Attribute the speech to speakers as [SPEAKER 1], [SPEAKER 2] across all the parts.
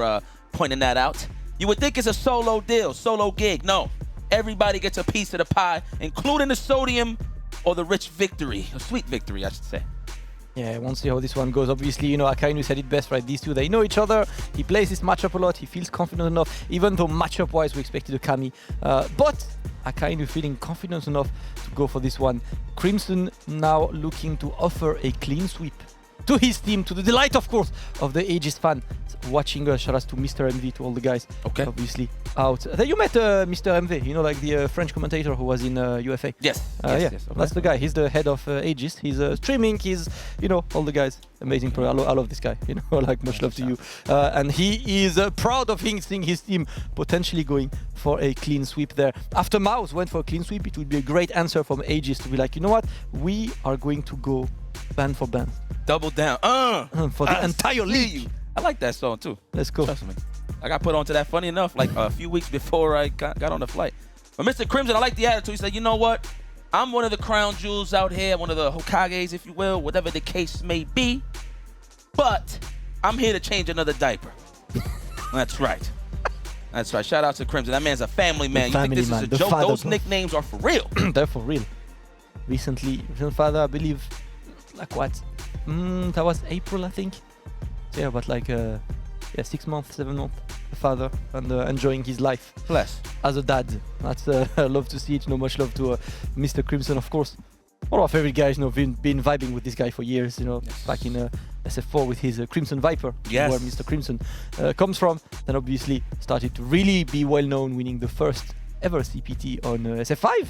[SPEAKER 1] for pointing that out. You would think it's a solo deal, solo gig. No, everybody gets a piece of the pie, including the sodium or the rich victory, a sweet victory, I should say.
[SPEAKER 2] Yeah, we'll see how this one goes. Obviously, you know, Akainu said it best, right? These two, they know each other. He plays this matchup a lot. He feels confident enough, even though matchup-wise we expected a Kami. But Akainu feeling confident enough to go for this one. Crimson now looking to offer a clean sweep to his team, to the delight, of course, of the Aegis fan. Watching shout out to Mr. MV, to all the guys. Okay. Obviously out. Then you met Mr. MV, you know, like the French commentator who was in UFA.
[SPEAKER 1] Yes.
[SPEAKER 2] Yes,
[SPEAKER 1] Okay.
[SPEAKER 2] that's the guy. He's the head of Aegis. He's streaming. He's, you know, all the guys. Amazing pro. I love this guy. You know, like much love to you. And he is proud of seeing his team potentially going for a clean sweep there. After Mouse went for a clean sweep, it would be a great answer from Aegis to be like, you know what, we are going to go ban for ban.
[SPEAKER 1] Double down.
[SPEAKER 2] For the entire league.
[SPEAKER 1] I like that song too.
[SPEAKER 2] Let's go.
[SPEAKER 1] Trust me. I got put onto that, funny enough, like a few weeks before I got on the flight. But Mr. Crimson, I like the attitude. He said, you know what? I'm one of the crown jewels out here, one of the Hokages, if you will, whatever the case may be. But I'm here to change another diaper. That's right. That's right. Shout out to Crimson. That man's a family man. You think this is a joke? Those nicknames are for real.
[SPEAKER 2] They're for real. Recently, father, I believe, like what? That was April, I think. Yeah, but like 6 months, 7 months, the father, and enjoying his life.
[SPEAKER 1] Bless. As
[SPEAKER 2] a dad. That's I love to see it. You know, much love to Mr. Crimson, of course. One of our favorite guys. You know, been vibing with this guy for years. You know, back in SF4 with his Crimson Viper, where Mr. Crimson comes from. Then obviously started to really be well known, winning the first ever CPT on SF5.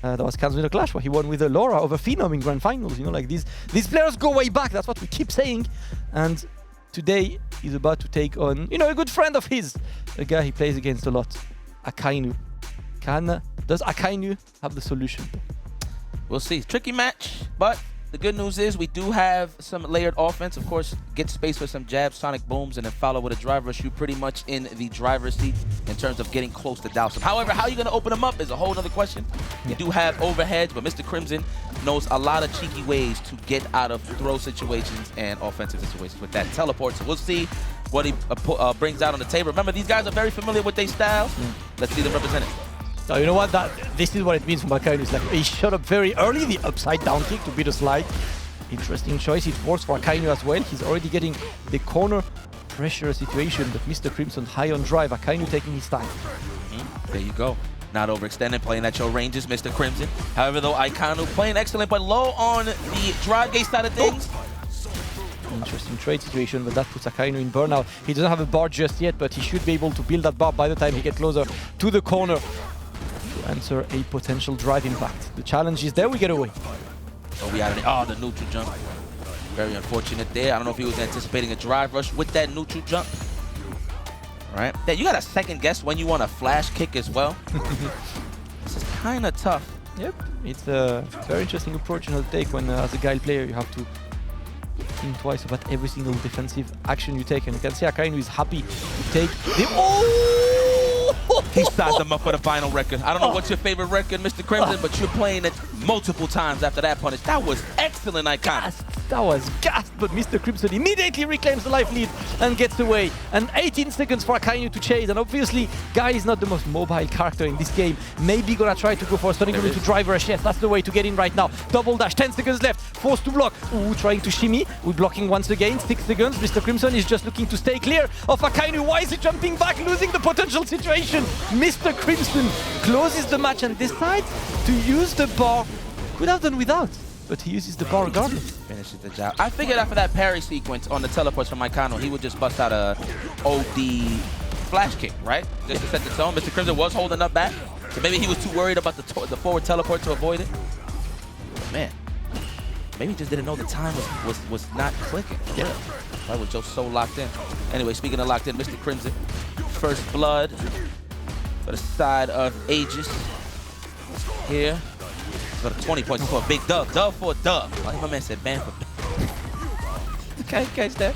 [SPEAKER 2] That was Kanzunino Clash, where he won with Laura over Phenom in Grand Finals. You know, like these players go way back. That's what we keep saying. And today, he's about to take on, you know, a good friend of his, a guy he plays against a lot, Akainu. Does Akainu have the solution?
[SPEAKER 1] We'll see. Tricky match, but the good news is we do have some layered offense. Of course, get space for some jabs, sonic booms, and then follow with a drive rush. You pretty much in the driver's seat in terms of getting close to Dhalsim. However, how are you going to open them up is a whole other question. You do have overheads, but Mr. Crimson knows a lot of cheeky ways to get out of throw situations and offensive situations with that teleport. So we'll see what he brings out on the table. Remember, these guys are very familiar with their styles. Let's see them represent it.
[SPEAKER 2] So you know what? This is what it means for Akainu. It's like he shot up very early, the upside down kick to beat a slide. Interesting choice. It works for Akainu as well. He's already getting the corner pressure situation, but Mr. Crimson high on drive. Akainu taking his time.
[SPEAKER 1] There you go. Not overextended, playing at your ranges, Mr. Crimson. However, though, Akainu playing excellent, but low on the drive gate side of things.
[SPEAKER 2] Interesting trade situation, but that puts Akainu in burnout. He doesn't have a bar just yet, but he should be able to build that bar by the time he gets closer to the corner to answer a potential drive impact. The challenge is there, we get away.
[SPEAKER 1] So we had the neutral jump. Very unfortunate there. I don't know if he was anticipating a drive rush with that neutral jump. All right. Yeah, you got to second guess when you want a flash kick as well. This is kind of tough.
[SPEAKER 2] Yep. It's a very interesting approach to take when, as a Guile player, you have to think twice about every single defensive action you take. And you can see Akainu is happy to take the...
[SPEAKER 1] He sized them up for the final record. I don't know what's your favorite record, Mr. Crimson, but you're playing it multiple times after that punish. That was excellent, Icon.
[SPEAKER 2] That was gassed, but Mr. Crimson immediately reclaims the life lead and gets away. And 18 seconds for Akainu to chase. And obviously, Guile is not the most mobile character in this game. Maybe gonna try to go for a stunning route to drive rush. Yes, that's the way to get in right now. Double dash, 10 seconds left. Forced to block. Ooh, trying to shimmy. We're blocking once again. 6 seconds. Mr. Crimson is just looking to stay clear of Akainu. Why is he jumping back, losing the potential situation? Mr. Crimson closes the match and decides to use the bar. Could have done without, but he uses the bar regardless.
[SPEAKER 1] Finishes the job. I figured after that parry sequence on the teleports from Akainu, he would just bust out a OD flash kick, right? Just to set the tone. Mr. Crimson was holding up back, so maybe he was too worried about the forward teleport to avoid it. Man, maybe he just didn't know the time was not clicking. Yeah. I was just so locked in. Anyway, speaking of locked in, Mr. Crimson, first blood for the side of Aegis here. Got a 20 points for a big dub. Dub for a dub. Like my man said, ban for Okay, catch that.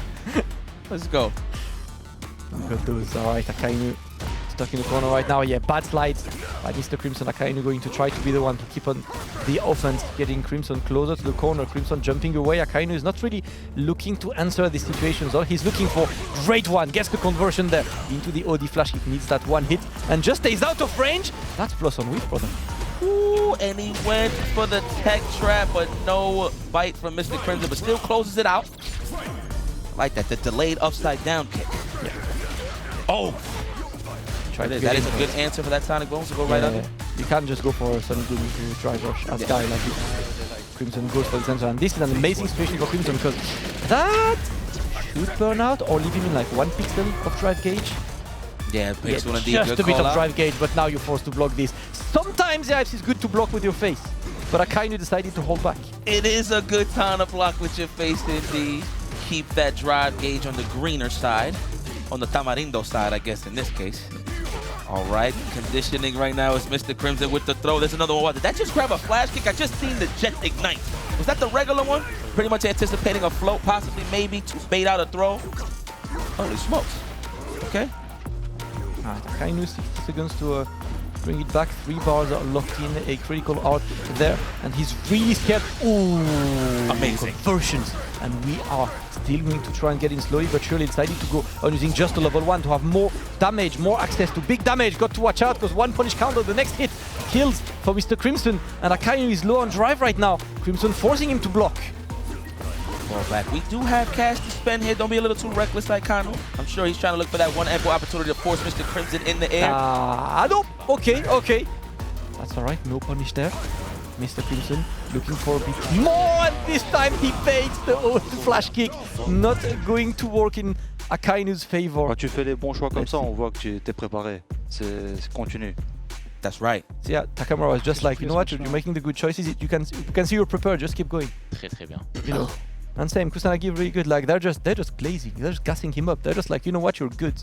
[SPEAKER 1] Let's go.
[SPEAKER 2] Got those. Alright, Akainu Stuck in the corner right now. Yeah, bad slides by Mr. Crimson. Akainu going to try to be the one to keep on the offense, getting Crimson closer to the corner. Crimson jumping away. Akainu is not really looking to answer the situations. All he's looking for, great one, gets the conversion there into the OD flash. He needs that one hit and just stays out of range. That's plus on whip, brother.
[SPEAKER 1] Ooh, and he went for the tech trap, but no bite from Mr. Crimson, but still closes it out. I like that, the delayed upside down kick.
[SPEAKER 2] Yeah.
[SPEAKER 1] Oh! That is a good answer for that Sonic Boom to go right under.
[SPEAKER 2] You can't just go for Sonic Boom to drive rush as Guile like this. Crimson goes for the center, and this is an amazing situation for Crimson because that should burn out or leave him in like 1 pixel of drive gauge.
[SPEAKER 1] Yeah, pixel indeed.
[SPEAKER 2] Just a bit of drive gauge, but now you're forced to block this. Sometimes, yeah, it's good to block with your face, but Akainu decided to hold back.
[SPEAKER 1] It is a good time to block with your face indeed. Keep that drive gauge on the greener side, on the Tamarindo side, I guess, in this case. All right, conditioning right now is Mr. Crimson with the throw. There's another one. Did that just grab a flash kick? I just seen the jet ignite. Was that the regular one? Pretty much anticipating a float, possibly, maybe, to bait out a throw. Holy smokes. Okay.
[SPEAKER 2] Akainu 60 seconds to bring it back. 3 bars are locked in, a critical art there, and he's really scared. Ooh,
[SPEAKER 1] amazing
[SPEAKER 2] conversions, and we are still going to try and get in slowly but surely. Decided to go on using just a level 1 to have more damage, more access to big damage. Got to watch out because 1 punish counter, the next hit kills for Mr. Crimson, and Akainu is low on drive right now. Crimson forcing him to block.
[SPEAKER 1] Back. We do have cash to spend here. Don't be a little too reckless, Akainu. I'm sure he's trying to look for that one ample opportunity to force Mr. Crimson in the air.
[SPEAKER 2] Nope. Okay. That's all right. No punish there. Mr. Crimson looking for a bit more, and this time he baits the old flash kick. Not going to work in Akainu's favor.
[SPEAKER 3] Quand tu fais les bons choix comme ça, on voit que tu t'es préparé. C'est continu.
[SPEAKER 1] That's right.
[SPEAKER 2] So yeah, Takamura was just like, you know what, you're making the good choices. You can see you're prepared. Just keep going.
[SPEAKER 4] Très bien.
[SPEAKER 2] You know. And same, Kusanagi really good. Like they're just glazing. They're just gassing him up. They're just like, you know what, you're good.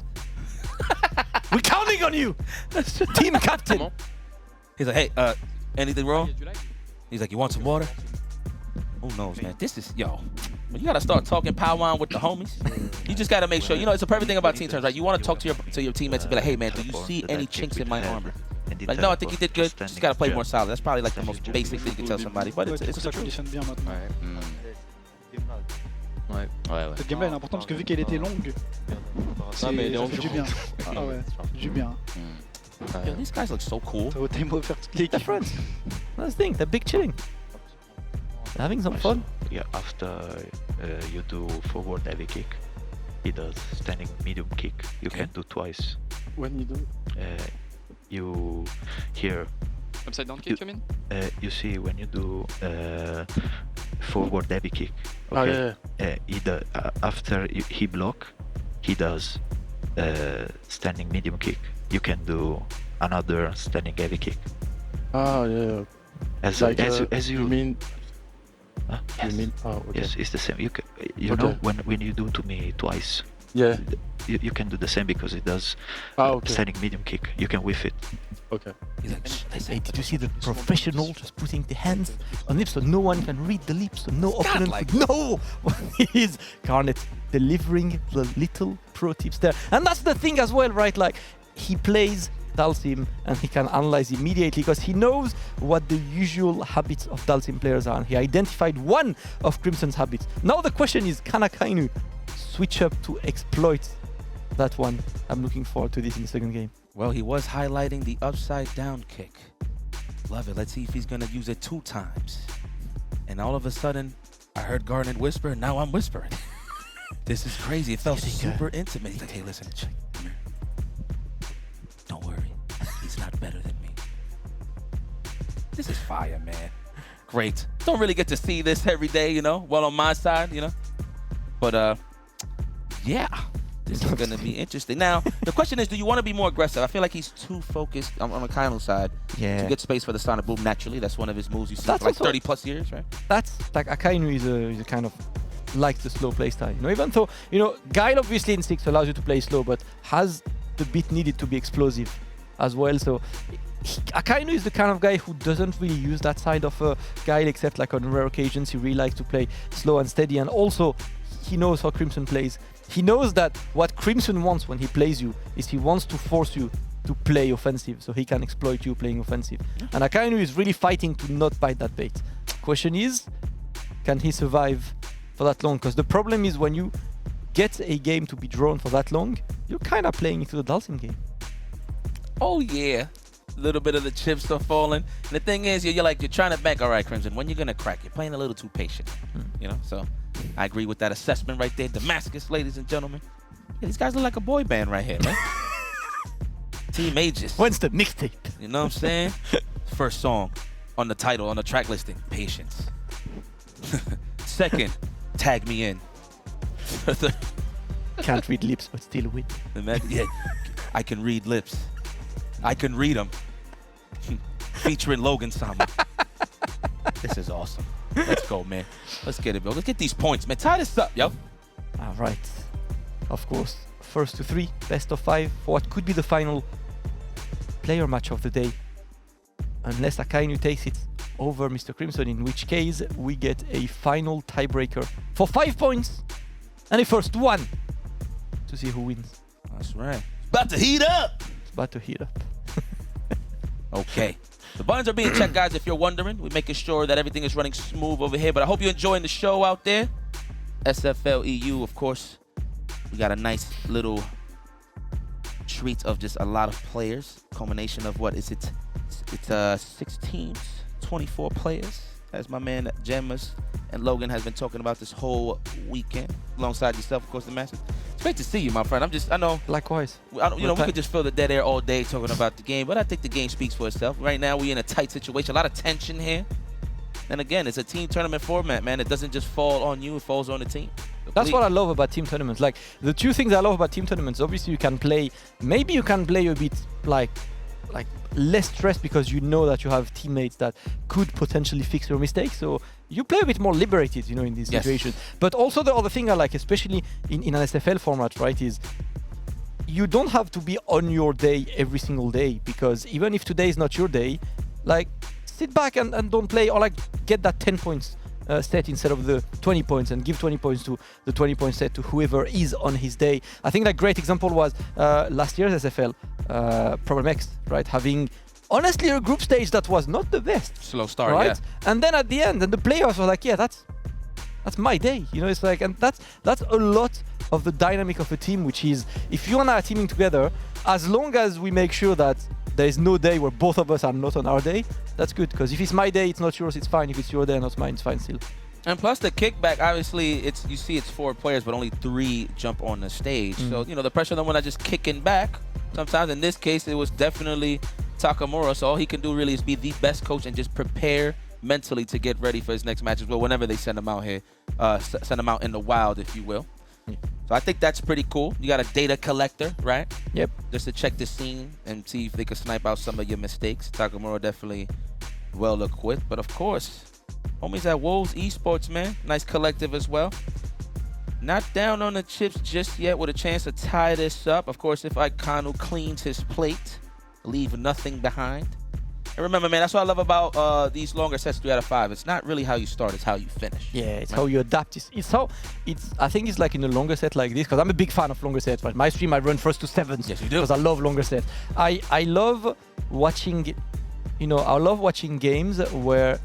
[SPEAKER 2] We're counting on you. That's the team captain.
[SPEAKER 1] He's like, hey, anything wrong? He's like, you want some water? Who knows, man? This is, yo. You gotta start talking powwow with the homies. You just gotta make sure. You know, it's a perfect thing about team turns, right? You want to talk to your teammates and be like, hey, man, do you see any chinks in my armor? Like, no, I think you did good. Just gotta play more solid. That's probably like the most basic thing you can tell somebody. But it's the truth.
[SPEAKER 5] Ouais. Cette game là est importante parce que vu qu'elle était longue, ça fait du bien. Ah ouais, du bien.
[SPEAKER 1] Yo, these guys look so cool.
[SPEAKER 5] Ça vaut tellement faire toutes les
[SPEAKER 2] They're friends. That's the thing. They're big chilling. They're having some fun.
[SPEAKER 6] Yeah, after you do forward heavy kick, he does standing medium kick. You can do twice.
[SPEAKER 5] When you do?
[SPEAKER 6] You here.
[SPEAKER 4] Upside down kick, you mean?
[SPEAKER 6] You see when you do forward heavy kick. Okay. He does, after he block, he does standing medium kick. You can do another standing heavy kick.
[SPEAKER 5] Ah yeah.
[SPEAKER 6] As you
[SPEAKER 5] mean.
[SPEAKER 6] Yes.
[SPEAKER 5] You mean? Oh, okay.
[SPEAKER 6] Yes, it's the same. You know when you do to me twice.
[SPEAKER 5] Yeah.
[SPEAKER 6] You can do the same because it does standing medium kick. You can whiff it.
[SPEAKER 5] Okay.
[SPEAKER 2] He's like, hey, did you see the professional just putting the hands on lips so no one can read the lips, so no opponent
[SPEAKER 1] like
[SPEAKER 2] no. He's Garnet delivering the little pro tips there, and that's the thing as well, right? Like he plays Dhalsim and he can analyze immediately because he knows what the usual habits of Dhalsim players are, and he identified one of Crimson's habits. Now the question is, can Akainu switch up to exploit that one? I'm looking forward to this in the second game.
[SPEAKER 1] Well, he was highlighting the upside down kick. Love it. Let's see if he's going to use it 2 times. And all of a sudden, I heard Garnet whisper, and now I'm whispering. This is crazy. It felt super intimate. He's like, hey, listen, come here. Don't worry. He's not better than me. This is fire, man. Great. Don't really get to see this every day, you know, well on my side, you know. But, yeah. This is going to be interesting. Now, the question is, do you want to be more aggressive? I feel like he's too focused on Akainu side to get space for the Sonic Boom naturally. That's one of his moves you see for like 30 plus years, right?
[SPEAKER 2] That's like Akainu is a kind of like the slow play style. You know, even though, you know, Guile obviously in 6 allows you to play slow, but has the bit needed to be explosive as well. So Akainu is the kind of guy who doesn't really use that side of Guile, except like on rare occasions. He really likes to play slow and steady, and also he knows how Crimson plays. He knows that what Crimson wants when he plays you is he wants to force you to play offensive, so he can exploit you playing offensive. And Akainu is really fighting to not bite that bait. Question is, can he survive for that long? Because the problem is when you get a game to be drawn for that long, you're kind of playing into the Dhalsim game.
[SPEAKER 1] Oh yeah, a little bit of the chips are falling. And the thing is, you're trying to bank. All right, Crimson, when you're gonna crack? You're playing a little too patient, you know. So I agree with that assessment right there. Damascus, ladies and gentlemen. Yeah, these guys look like a boy band right here, right? Team Aegis.
[SPEAKER 2] When's the mixtape?
[SPEAKER 1] You know what I'm saying? First song on the title, on the track listing, Patience. Second, Tag Me In.
[SPEAKER 2] Can't read lips, but still win.
[SPEAKER 1] Yeah, I can read lips. I can read them. Featuring Logan Sama. This is awesome. Let's go, man. Let's get it, bro. Let's get these points, man. Tie this up, yo.
[SPEAKER 2] All right. Of course, first to 3, best of 5 for what could be the final player match of the day. Unless Akainu takes it over Mr. Crimson, in which case we get a final tiebreaker for 5 points and a first one to see who wins.
[SPEAKER 1] That's right. It's about to heat up.
[SPEAKER 2] It's about to heat up.
[SPEAKER 1] Okay. The buttons are being checked, guys, if you're wondering. We're making sure that everything is running smooth over here. But I hope you're enjoying the show out there. SFLEU, of course. We got a nice little treat of just a lot of players. Culmination of what is it? It's 6 teams, 24 players, as my man Gemmas and Logan has been talking about this whole weekend, alongside yourself, of course, the Master. It's great to see you, my friend. I know.
[SPEAKER 2] Likewise.
[SPEAKER 1] You know, we could just fill the dead air all day talking about the game, but I think the game speaks for itself. Right now, we're in a tight situation, a lot of tension here. And again, it's a team tournament format, man. It doesn't just fall on you, it falls on the team.
[SPEAKER 2] That's what I love about team tournaments. Like, the 2 things I love about team tournaments, obviously you can play, maybe you can play a bit like less stressed because you know that you have teammates that could potentially fix your mistakes. So you play a bit more liberated, you know, in these situations. But also the other thing I like, especially in an SFL format, right, is you don't have to be on your day every single day, because even if today is not your day, like, sit back and don't play, or like get that 10 points set instead of the 20 points, and give 20 points to the 20 point set to whoever is on his day. I think that great example was last year's SFL, Problem X, right? Having honestly a group stage that was not the best.
[SPEAKER 1] Slow start,
[SPEAKER 2] right?
[SPEAKER 1] Yeah.
[SPEAKER 2] And then at the end, and the players were like, yeah, that's my day. You know, it's like, and that's a lot of the dynamic of a team, which is, if you and I are teaming together, as long as we make sure that there is no day where both of us are not on our day, that's good. Because if it's my day, it's not yours, it's fine. If it's your day, not mine, it's fine still.
[SPEAKER 1] And plus the kickback, obviously, you see it's 4 players, but only 3 jump on the stage. So, you know, the pressure on the one that's just kicking back. Sometimes in this case, it was definitely Takamura. So all he can do really is be the best coach and just prepare mentally to get ready for his next match as well, whenever they send him out here, send him out in the wild, if you will. So I think that's pretty cool. You got a data collector, right?
[SPEAKER 2] Yep.
[SPEAKER 1] Just to check the scene and see if they can snipe out some of your mistakes. Takamura definitely well equipped. But of course, homies at Wolves Esports, man. Nice collective as well. Not down on the chips just yet, with a chance to tie this up. Of course, if Akainu cleans his plate, leave nothing behind. And remember, man, that's what I love about these longer sets, 3 out of 5. It's not really how you start, it's how you finish.
[SPEAKER 2] Yeah, it's how you adapt. I think it's like in a longer set like this, because I'm a big fan of longer sets. Right? My stream, I run first to 7s.
[SPEAKER 1] Yes, you do.
[SPEAKER 2] Because I love longer sets. I love watching, you know, I love watching games where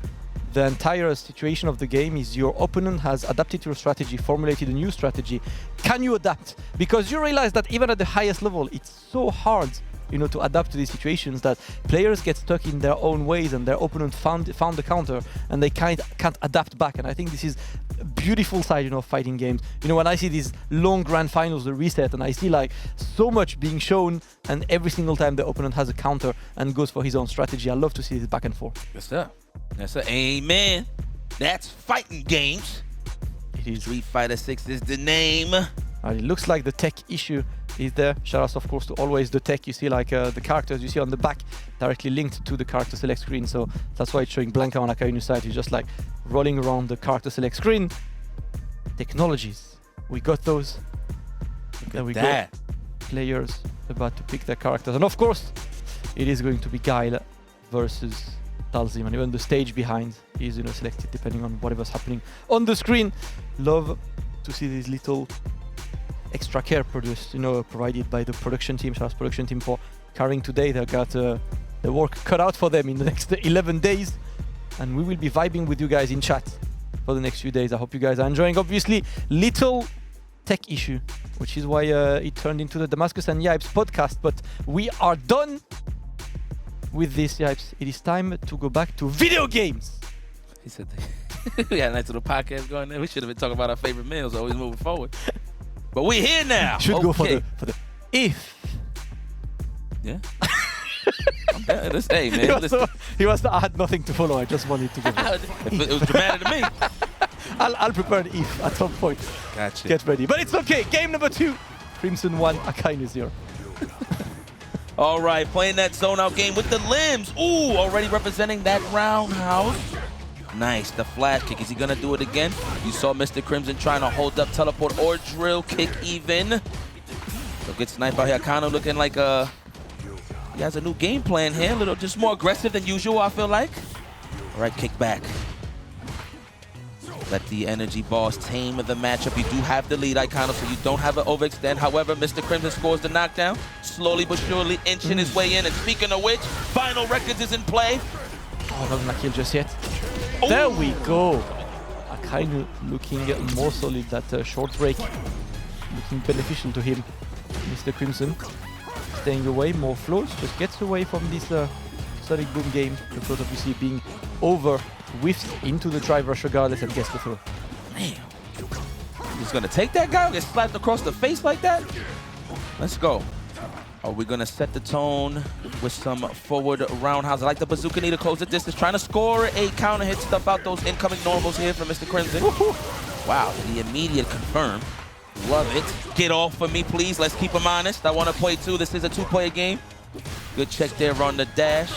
[SPEAKER 2] the entire situation of the game is your opponent has adapted to your strategy, formulated a new strategy. Can you adapt? Because you realize that even at the highest level, it's so hard, you know, to adapt to these situations, that players get stuck in their own ways and their opponent found the counter and they can't adapt back. And I think this is a beautiful side, you know, of fighting games. You know, when I see these long grand finals, the reset, and I see like so much being shown, and every single time the opponent has a counter and goes for his own strategy, I love to see this back and forth.
[SPEAKER 1] Yes, sir. Yes, sir. Amen. That's fighting games.
[SPEAKER 2] It is.
[SPEAKER 1] Street Fighter 6 is the name.
[SPEAKER 2] It looks like the tech issue is there. Shout out, of course, to always the tech. You see like the characters you see on the back directly linked to the character select screen. So that's why it's showing Blanca on Akainu's side. He's just like rolling around the character select screen. Technologies. We got those. There we go. Players about to pick their characters. And of course, it is going to be Guile versus Dhalsim. And even the stage behind is, you know, selected depending on whatever's happening on the screen. Love to see these little extra care produced, provided by the production team, Charles production team, for carrying today. They got the work cut out for them in the next 11 days, and we will be vibing with you guys in chat for the next few days. I hope you guys are enjoying. Obviously, little tech issue, which is why it turned into the Damascus and Yipes podcast, but we are done with this, Yipes. It is time to go back to video games.
[SPEAKER 1] He said we had a nice little podcast going there. We should have been talking about our favorite meals, always moving forward. But we're here now.
[SPEAKER 2] Should go for the if.
[SPEAKER 1] Yeah. Hey, man.
[SPEAKER 2] He was I had nothing to follow. I just wanted to give
[SPEAKER 1] it was dramatic to me.
[SPEAKER 2] I'll prepare an if at some point.
[SPEAKER 1] Gotcha.
[SPEAKER 2] Get ready. But it's okay. Game number 2. Crimson 1, Akainu 0.
[SPEAKER 1] All right, playing that zone out game with the limbs. Ooh, already representing that roundhouse. Nice, the flash kick. Is he gonna do it again? You saw Mr. Crimson trying to hold up, teleport, or drill kick even. So good snipe out here. Akainu looking like he has a new game plan here. A little just more aggressive than usual, I feel like. All right, kick back. Let the energy balls tame the matchup. You do have the lead, Akainu, so you don't have an overextend. However, Mr. Crimson scores the knockdown. Slowly but surely inching his way in. And speaking of which, Final Records is in play.
[SPEAKER 2] Oh, doesn't not kill just yet.
[SPEAKER 1] Ooh.
[SPEAKER 2] There we go. Akainu looking more solid. That short break looking beneficial to him. Mr. Crimson staying away, more flows, just gets away from this Sonic Boom game. The float obviously being over, whiffed into the drive rush regardless, and gets the throw.
[SPEAKER 1] Man, he's gonna take that guy, get slapped across the face like that? Let's go. Are we gonna set the tone with some forward roundhouse? I like the bazooka knee to close the distance, trying to score a counter hit, stuff out those incoming normals here from Mr. Crimson. Wow, the immediate confirm. Love it. Get off of me, please. Let's keep him honest. I want to play 2. This is a 2-player game. Good check there on the dash.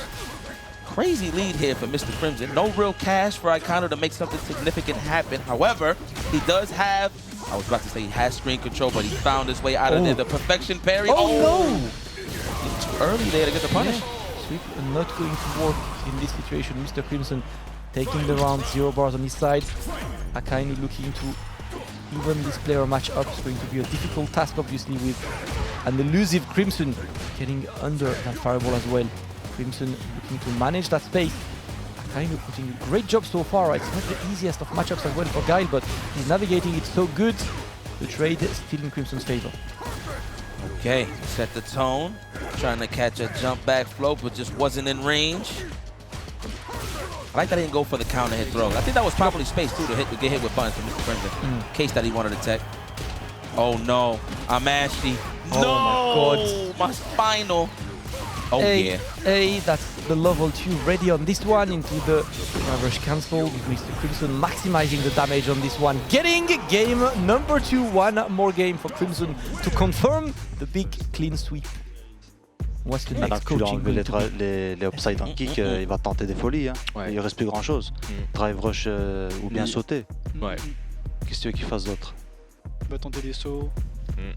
[SPEAKER 1] Crazy lead here for Mr. Crimson. No real cash for Akainu to make something significant happen. However, he does have, I was about to say he has screen control, but he found his way out of there. The perfection parry.
[SPEAKER 2] Oh no!
[SPEAKER 1] Too early there to get the punish.
[SPEAKER 2] Yeah. Sweep not going to work in this situation. Mr. Crimson taking the round, 0 bars on his side. Akainu looking to even this player matchup is going to be a difficult task, obviously, with an elusive Crimson getting under that fireball as well. Crimson looking to manage that space. Akainu putting a great job so far. It's not the easiest of matchups as well for Guile, but he's navigating it so good. The trade is still in Crimson's favor.
[SPEAKER 1] Okay, set the tone. Trying to catch a jump back float, but just wasn't in range. I like that he didn't go for the counter hit throw. I think that was properly spaced too to get hit with buttons from Mr. Crimson. In case that he wanted to tech. Oh no, I'm ashy.
[SPEAKER 2] Oh
[SPEAKER 1] no,
[SPEAKER 2] my God.
[SPEAKER 1] My spinal. Oh yeah.
[SPEAKER 2] That's the level 2 ready on this one into the rush cancel with Mr. Crimson maximizing the damage on this one. Getting game number 2, one more game for Crimson to confirm the big clean sweep. What's the next coaching going to be?
[SPEAKER 3] Les upside down kick, il va tenter des folies. Hein. Ouais. Il reste plus grand chose. Drive rush ou bien sauter.
[SPEAKER 4] Ouais.
[SPEAKER 3] Qu'est-ce que tu veux qu'il fasse d'autre?
[SPEAKER 5] Il va tenter des sauts.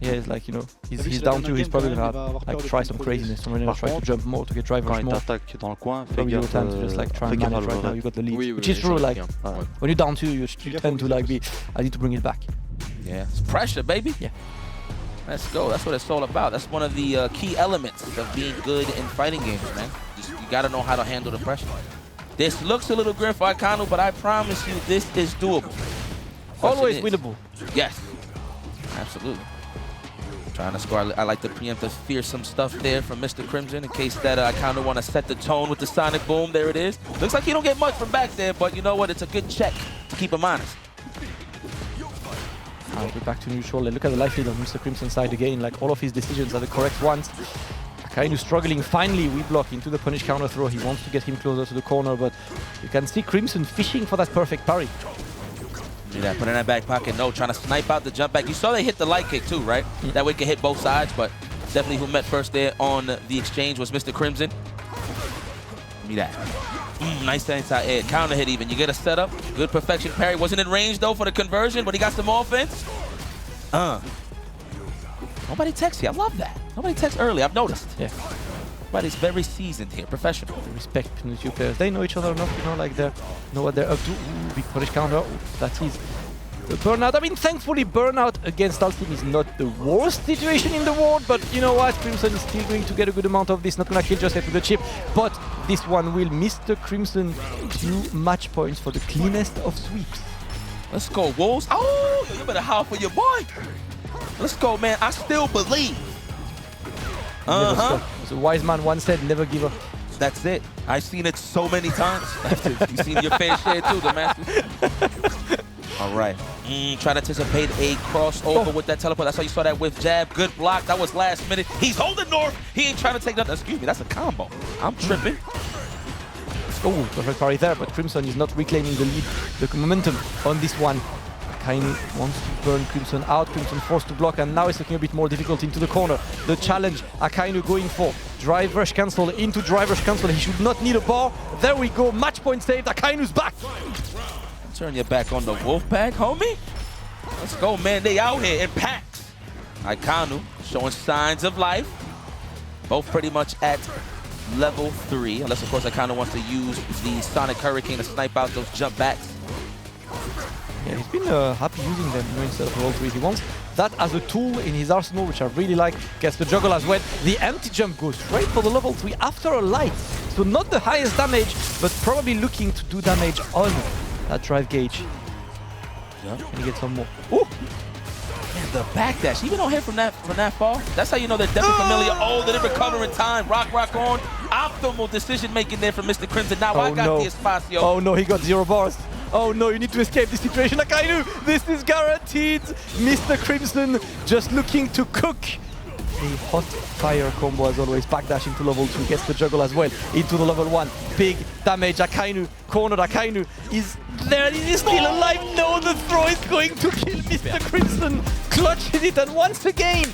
[SPEAKER 2] Yeah, it's like, he's down to, he's probably gonna like try some craziness. I'm gonna try to jump more to get drive rush more.
[SPEAKER 3] Quand il t'attaque dans le coin, fais
[SPEAKER 2] probably
[SPEAKER 3] gaffe.
[SPEAKER 2] Time to just like try and manage right now. You got the lead, which is true. Like when you're down 2, you tend to like be. I need to bring it back.
[SPEAKER 1] Yeah, it's pressure, baby.
[SPEAKER 2] Yeah.
[SPEAKER 1] Let's go. That's what it's all about. That's one of the key elements of being good in fighting games, man. You gotta know how to handle the pressure. This looks a little grim for Akainu, but I promise you, this is doable.
[SPEAKER 2] Always winnable.
[SPEAKER 1] Yes, absolutely. Trying to score. I like the preemptive fearsome stuff there from Mr. Crimson in case that I kind of want to set the tone with the sonic boom. There it is. Looks like he don't get much from back there, but you know what? It's a good check to keep him honest.
[SPEAKER 2] We're back to neutral. Look at the life lead on Mr. Crimson's side again. Like all of his decisions are the correct ones. Akainu struggling. Finally, we block into the punish counter throw. He wants to get him closer to the corner, but you can see Crimson fishing for that perfect parry.
[SPEAKER 1] See that, put in that back pocket. No, trying to snipe out the jump back. You saw they hit the light kick too, right? That way it can hit both sides, but definitely who met first there on the exchange was Mr. Crimson. Give me that. Nice inside air. Counter hit even. You get a setup. Good perfection parry. Wasn't in range though for the conversion, but he got some offense. Nobody texts here. I love that. Nobody texts early. I've noticed.
[SPEAKER 2] Yeah.
[SPEAKER 1] Everybody's very seasoned here, professional.
[SPEAKER 2] The respect between the two players. They know each other enough, like they know what they're up to. Ooh, big punish counter. Ooh, that is the burnout. I mean, thankfully, burnout against Dhalsim is not the worst situation in the world, but you know what? Crimson is still going to get a good amount of this. Not gonna kill just to the chip, but this one will. Mr. Crimson, 2 match points for the cleanest of sweeps.
[SPEAKER 1] Let's go, Wolves. Oh, you better howl for your boy. Let's go, man. I still believe.
[SPEAKER 2] The wise man once said, never give up.
[SPEAKER 1] That's it. I've seen it so many times. You've seen your fair share too, the Masters. All right. Try to anticipate a crossover with that teleport. That's how you saw that with jab. Good block. That was last minute. He's holding North. He ain't trying to take nothing. Excuse me. That's a combo. I'm tripping.
[SPEAKER 2] Oh, perfect parry there, but Crimson is not reclaiming the lead, the momentum on this one. Akainu wants to burn Crimson out. Crimson forced to block, and now it's looking a bit more difficult into the corner. The challenge, Akainu going for drive rush cancel into drive rush cancel. He should not need a bar. There we go. Match point saved. Akainu's back.
[SPEAKER 1] Turn your back on the Wolfpack, homie. Let's go, man. They out here in packs. Akainu showing signs of life. Both pretty much at level 3, unless of course Akainu wants to use the Sonic Hurricane to snipe out those jump backs.
[SPEAKER 2] Yeah, he's been happy using them, instead of level 3. He wants that as a tool in his arsenal, which I really like. Gets the juggle as well. The empty jump goes straight for the level 3 after a light. So not the highest damage, but probably looking to do damage on that drive gauge.
[SPEAKER 1] Yeah.
[SPEAKER 2] Can he get some more? Ooh!
[SPEAKER 1] Man, the backdash, even on him from that far, that's how you know they're definitely familiar. Oh, they didn't recover in time. Rock on. Optimal decision making there from Mr. Crimson. Now I got the Espacio.
[SPEAKER 2] Oh no, he got 0 bars. Oh no, you need to escape this situation, Akainu! This is guaranteed! Mr. Crimson just looking to cook. A hot fire combo as always, backdash into level 2, gets the juggle as well, into the level 1. Big damage, Akainu, cornered, Akainu is there, he is still alive! No, the throw is going to kill Mr. Crimson! Clutches it, and once again,